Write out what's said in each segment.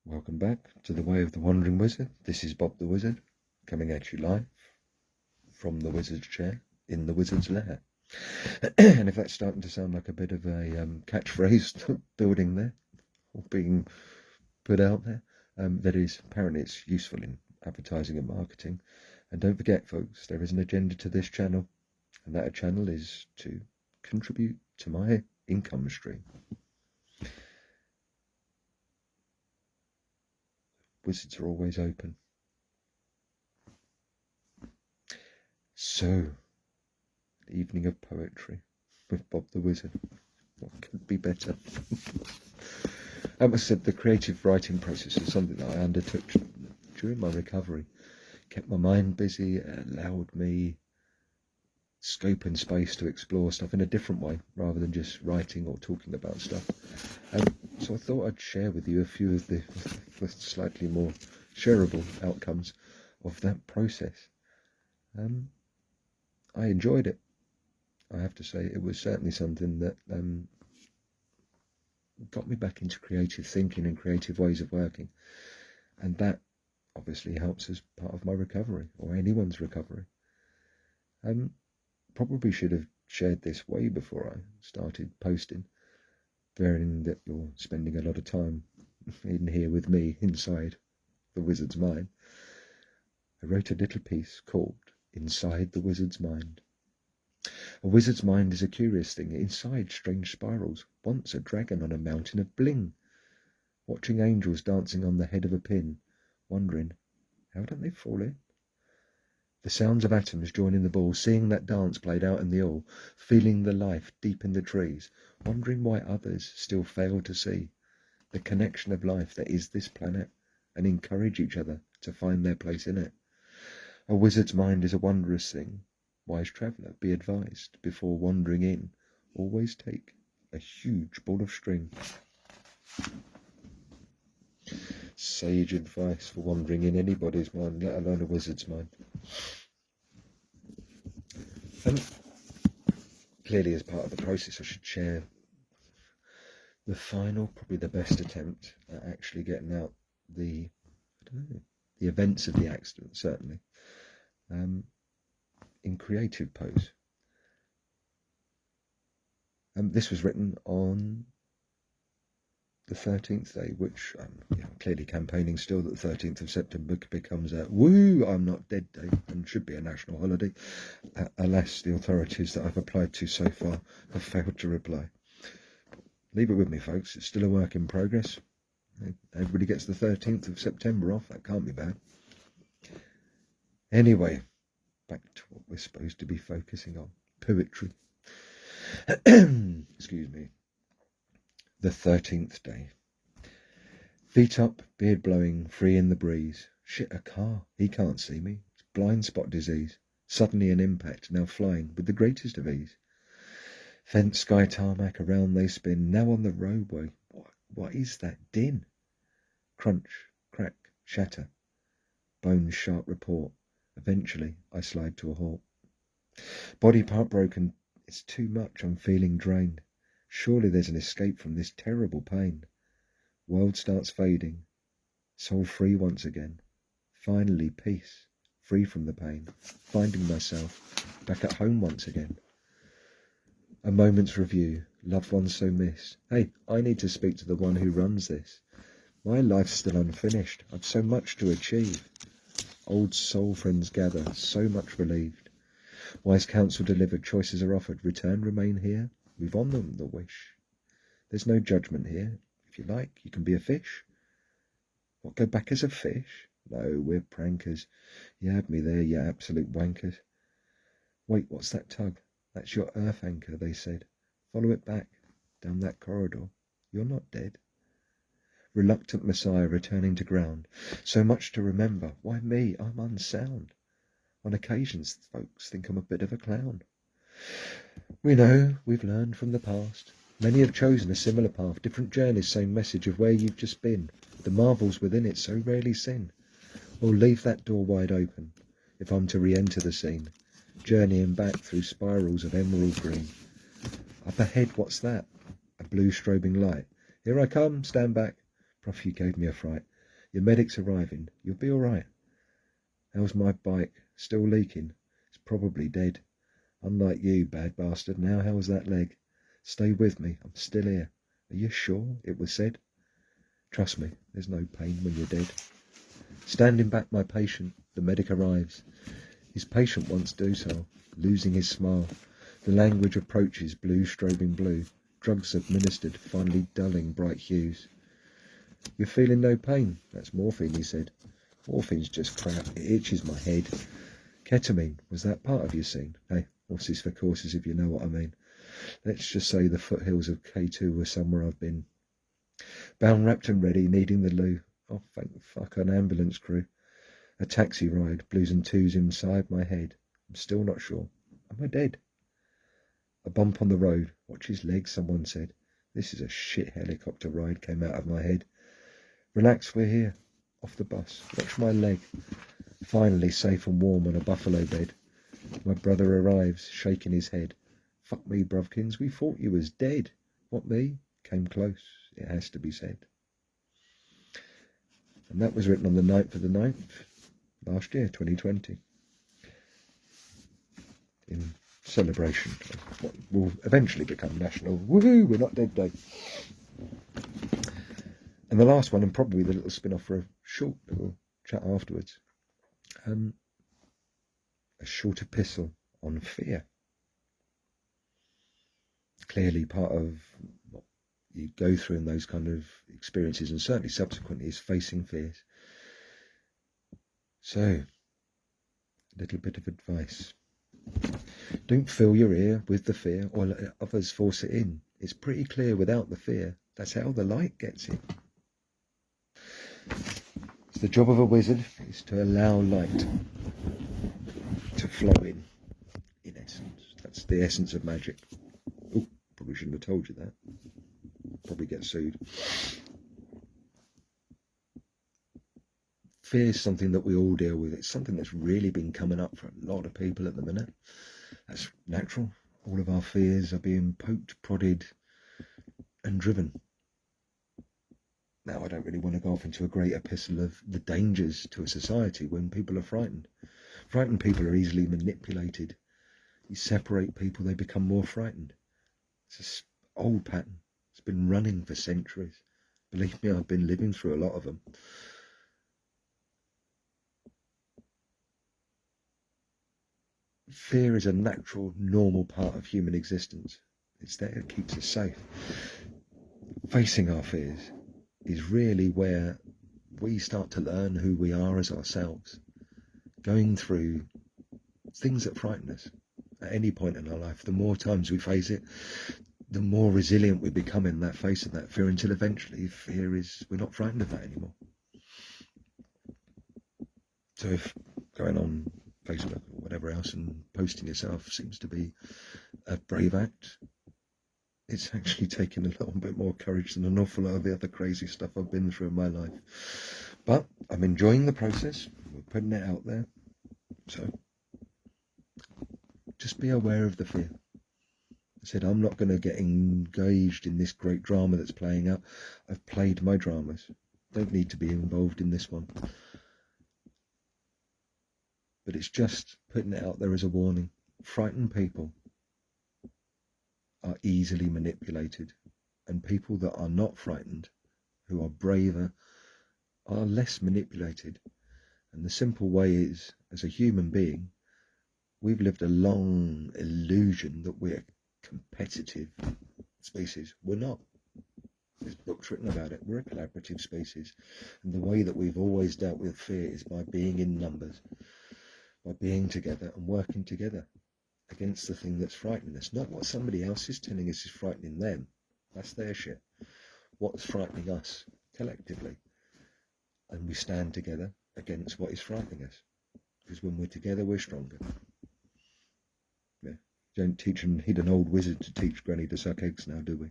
Welcome back to the Way of the Wandering Wizard. This is Bob the Wizard, coming at you live from the Wizard's chair in the Wizard's lair. And if that's starting to sound like a bit of a catchphrase building there, or being put out there, that is, apparently it's useful in advertising and marketing. And don't forget, folks, there is an agenda to this channel, and that channel is to contribute to my income stream. Wizards are always open. So, evening of poetry with Bob the Wizard. What could be better? As I said, the creative writing process is something that I undertook during my recovery. Kept my mind busy, allowed me scope and space to explore stuff in a different way rather than just writing or talking about stuff. So I thought I'd share with you a few of the slightly more shareable outcomes of that process. I enjoyed it. I have to say it was certainly something that got me back into creative thinking and creative ways of working. And that obviously helps as part of my recovery, or anyone's recovery. Probably should have shared this way before I started posting, bearing that you're spending a lot of time in here with me inside the Wizard's mind. I wrote a little piece called Inside the Wizard's Mind. A wizard's mind is a curious thing. Inside strange spirals, once a dragon on a mountain of bling, watching angels dancing on the head of a pin, wondering, how don't they fall in? The sounds of atoms joining the ball, seeing that dance played out in the all, feeling the life deep in the trees, wondering why others still fail to see the connection of life that is this planet, and encourage each other to find their place in it. A wizard's mind is a wondrous thing. Wise traveller, be advised, before wandering in, always take a huge ball of string. Sage advice for wandering in anybody's mind, let alone a wizard's mind. Clearly, as part of the process, I should share the final, probably the best attempt at actually getting out the events of the accident, certainly, in creative pose. This was written on the 13th day, which I'm clearly campaigning still that the 13th of September becomes a woo, I'm not dead day, and should be a national holiday. Alas, the authorities that I've applied to so far have failed to reply. Leave it with me, folks. It's still a work in progress. Everybody gets the 13th of September off. That can't be bad. Anyway, back to what we're supposed to be focusing on. Poetry. Excuse me. The 13th day. Feet up, beard blowing, free in the breeze. Shit, a car. He can't see me. It's blind spot disease. Suddenly an impact, now flying with the greatest of ease. Fence, sky, tarmac, around they spin. Now on the roadway. What is that din? Crunch, crack, shatter. Bones sharp report. Eventually I slide to a halt. Body part broken. It's too much. I'm feeling drained. Surely there's an escape from this terrible pain. World starts fading. Soul free once again. Finally peace. Free from the pain. Finding myself back at home once again. A moment's review. Loved ones so missed. Hey, I need to speak to the one who runs this. My life's still unfinished. I've so much to achieve. Old soul friends gather, so much relieved. Wise counsel delivered, choices are offered. Return, remain here. We've on them the wish. There's no judgment here. If you like, you can be a fish. What, go back as a fish? No, we're prankers. You had me there, you absolute wankers. Wait, what's that tug? That's your earth anchor, they said. Follow it back, down that corridor. You're not dead. Reluctant Messiah returning to ground. So much to remember. Why me? I'm unsound. On occasions, folks think I'm a bit of a clown. We know, we've learned from the past. Many have chosen a similar path, different journeys, same message of where you've just been. The marvels within it so rarely sin. Or leave that door wide open, if I'm to re-enter the scene, journeying back through spirals of emerald green. Up ahead, what's that? A blue strobing light. Here I come, stand back. Prof, you gave me a fright. Your medic's arriving. You'll be all right. How's my bike? Still leaking? It's probably dead. Unlike you, bad bastard. Now how's that leg? Stay with me. I'm still here. Are you sure? It was said. Trust me, there's no pain when you're dead. Standing back my patient, the medic arrives. His patient wants docile, losing his smile. The language approaches, blue strobing blue. Drugs administered, finally dulling bright hues. You're feeling no pain? That's morphine, he said. Morphine's just crap. It itches my head. Ketamine, was that part of your scene? Hey, horses for courses if you know what I mean. Let's just say the foothills of K2 were somewhere I've been. Bound, wrapped and ready, needing the loo. Oh, thank fuck, an ambulance crew. A taxi ride, blues and twos inside my head. I'm still not sure. Am I dead? A bump on the road. Watch his legs, someone said. This is a shit helicopter ride, came out of my head. Relax, we're here. Off the bus. Watch my leg. Finally safe and warm on a buffalo bed. My brother arrives, shaking his head. Fuck me, Bruvkins, we thought you was dead. What, me? Came close, it has to be said. And that was written on the 9th of the 9th, last year, 2020. In celebration of what will eventually become National Woohoo, We're Not Dead Day. And the last one, and probably the little spin-off for a short little chat afterwards, a short epistle on fear. Clearly part of what you go through in those kind of experiences, and certainly subsequently, is facing fears. So, a little bit of advice. Don't fill your ear with the fear or let others force it in. It's pretty clear without the fear. That's how the light gets in. It's the job of a wizard is to allow light to flow in essence. That's the essence of magic. Oh, probably shouldn't have told you that. Probably get sued. Fear is something that we all deal with. It's something that's really been coming up for a lot of people at the minute. That's natural. All of our fears are being poked, prodded, and driven. Now, I don't really want to go off into a great epistle of the dangers to a society when people are frightened. Frightened people are easily manipulated. You separate people, they become more frightened. It's an old pattern. It's been running for centuries. Believe me, I've been living through a lot of them. Fear is a natural, normal part of human existence. It's there, it keeps us safe. Facing our fears is really where we start to learn who we are as ourselves. Going through things that frighten us at any point in our life, the more times we face it, the more resilient we become in that face of that fear, until eventually we're not frightened of that anymore. So if going on Facebook or whatever else and posting yourself seems to be a brave act, it's actually taken a little bit more courage than an awful lot of the other crazy stuff I've been through in my life. But I'm enjoying the process. We're putting it out there. So just be aware of the fear. I said, I'm not going to get engaged in this great drama that's playing out. I've played my dramas. Don't need to be involved in this one. But it's just putting it out there as a warning. Frightened people are easily manipulated, and people that are not frightened, who are braver, are less manipulated. And the simple way is, as a human being, we've lived a long illusion that we're a competitive species. We're not. There's books written about it. We're a collaborative species. And the way that we've always dealt with fear is by being in numbers, by being together and working together against the thing that's frightening us. Not what somebody else is telling us is frightening them. That's their shit. What's frightening us collectively. And we stand together against what is frightening us. Because when we're together, we're stronger. Yeah. Don't teach and need an old wizard to teach Granny to suck eggs now, do we?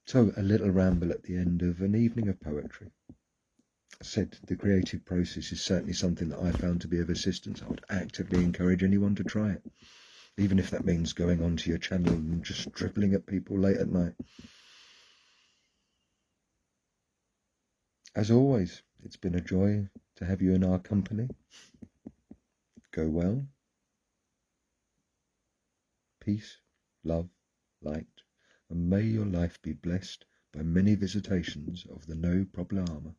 So a little ramble at the end of an evening of poetry. I said the creative process is certainly something that I found to be of assistance. I would actively encourage anyone to try it, even if that means going onto your channel and just dribbling at people late at night. As always, it's been a joy to have you in our company. Go well. Peace, love, light, and may your life be blessed by many visitations of the no problema.